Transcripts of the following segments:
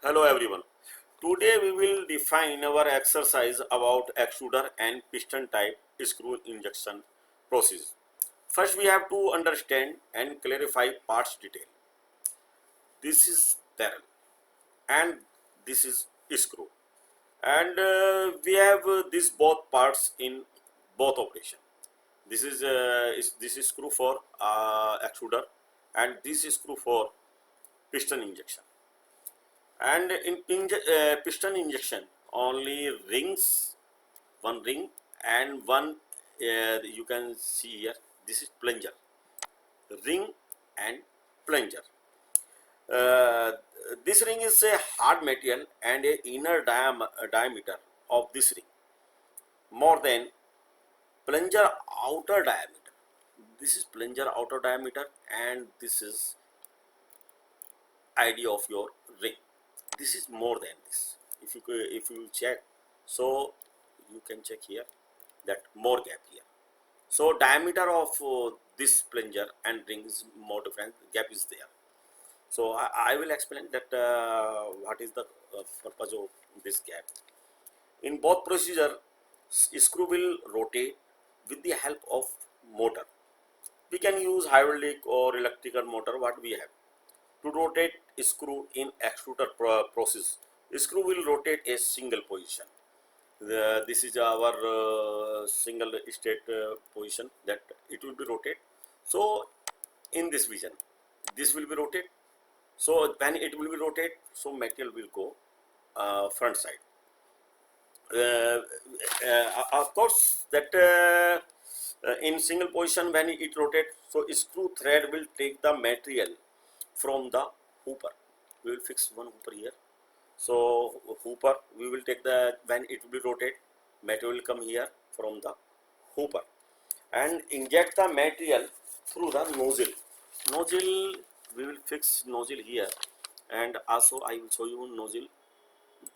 Hello everyone. Today we will define our exercise about extruder and piston type screw injection process. First we have to understand and clarify parts detail. This is barrel and this is screw, and we have these both parts in both operation. This is screw for extruder and this is screw for piston injection. And in piston injection, only rings, one ring and one, you can see here, this is plunger, ring and plunger. Uh, this ring is a hard material and a inner diameter of this ring more than plunger outer diameter. This is plunger outer diameter and this is idea of your ring. This is more than this. If you check, so you can check here that more gap here. So diameter of this plunger and ring is more different, gap is there. So I will explain that what is the purpose of this gap. In both procedure, screw will rotate with the help of motor. We can use hydraulic or electrical motor what we have. To rotate screw in extruder process, screw will rotate a single position. This is our single state position that it will be rotate. So in this vision, this will be rotate. So when it will be rotate, so material will go front side. Of course, that in single position when it rotates, so screw thread will take the material from the hooper. We will fix one hooper here. So hooper, we will take the, when it will be rotate, material will come here from the hooper and inject the material through the nozzle. Nozzle, we will fix nozzle here, and also I will show you nozzle.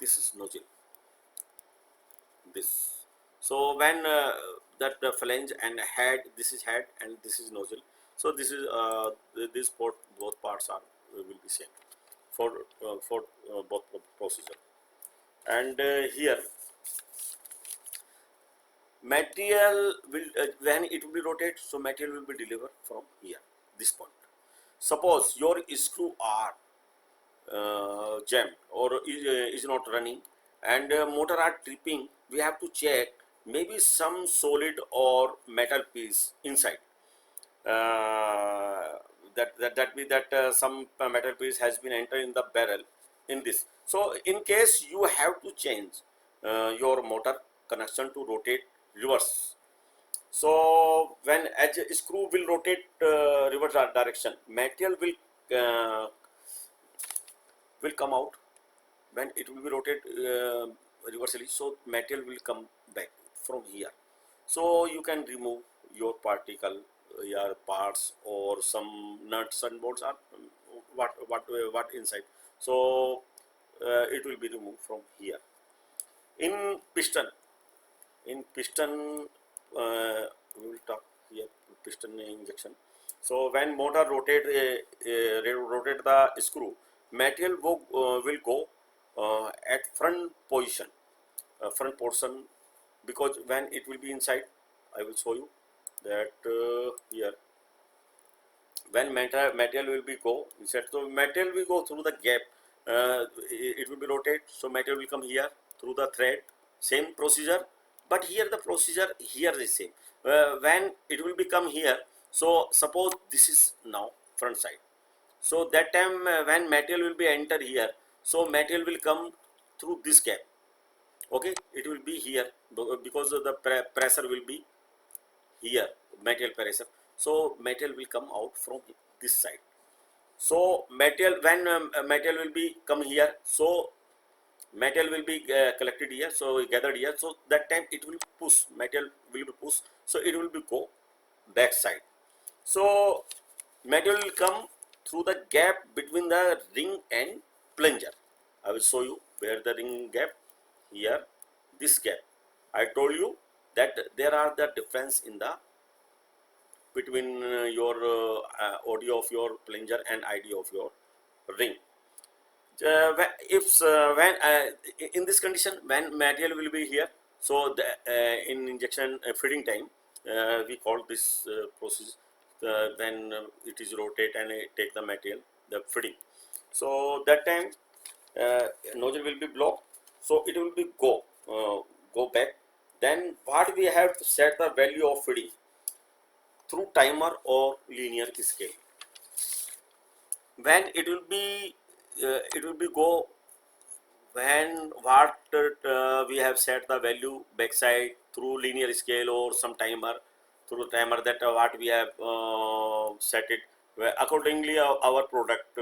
This is nozzle. This. So when that the flange and head, this is head and this is nozzle. So this is this port, both parts are will be same for both procedure. And here material will when it will be rotate, so material will be delivered from here, this point. Suppose your screw are jammed or is not running and motor are tripping, we have to check maybe some solid or metal piece inside. That means that some metal piece has been entered in the barrel in this. So in case you have to change your motor connection to rotate reverse. So when edge screw will rotate reverse direction, material will come out. When it will be rotate reversely, so material will come back from here. So you can remove your particle, your parts or some nuts and bolts are what inside. So it will be removed from here. In piston, in piston, we will talk here piston injection. So when motor rotate the screw, material will go at front position, front portion, because when it will be inside, I will show you that here when material will be go inside, so material will go through the gap. It will be rotate, so material will come here through the thread. Same procedure, but here the procedure here is same. When it will become here, so suppose this is now front side. So that time when material will be enter here, so material will come through this gap. Okay, it will be here because of the pressure will be here, material pressure. So material will come out from this side. So material, when material will be come here, so material will be collected here, so gathered here. So that time it will push, material will be pushed, so it will be go back side. So material will come through the gap between the ring and plunger. I will show you where the ring gap, here this gap. I told you that there are the difference in the between your audio of your plunger and ID of your ring. when in this condition, when material will be here, so in injection feeding time, we call this process when it is rotate and take the material, the feeding. So that time nozzle will be blocked, so it will be go back. Then what we have to set the value of feeding through timer or linear scale. When it will be go when what we have set the value backside through linear scale or some timer, through timer that what we have set it where accordingly our product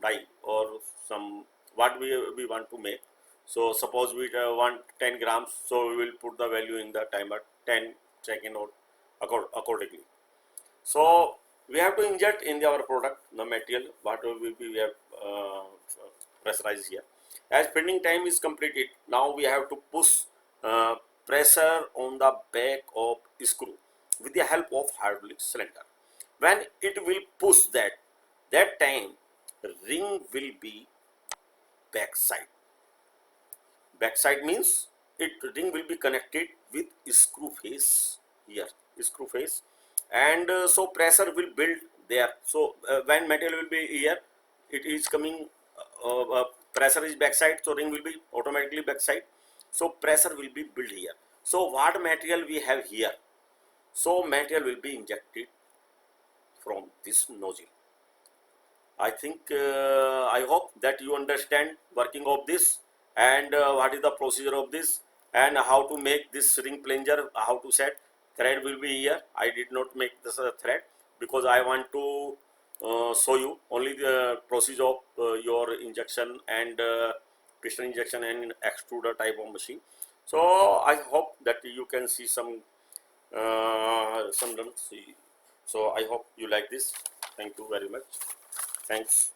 die or some what we want to make. So suppose we want 10 grams, so we will put the value in the timer 10 second or accordingly. So we have to inject in our product the material what we have pressurized here. As spinning time is completed, now we have to push uh, pressure on the back of screw with the help of hydraulic cylinder. When it will push that time ring will be backside. Backside means it ring will be connected with screw face here, screw face, and so pressure will build there. So when material will be here, it is coming, pressure is backside, so ring will be automatically backside. So pressure will be built here. So what material we have here? So material will be injected from this nozzle. I think I hope that you understand working of this and what is the procedure of this and how to make this ring plunger, how to set. Thread will be here. I did not make this thread because I want to show you only the procedure of your injection and piston injection and extruder type of machine. So I hope that you can see some done. See. So I hope you like this. Thank you very much. Thanks.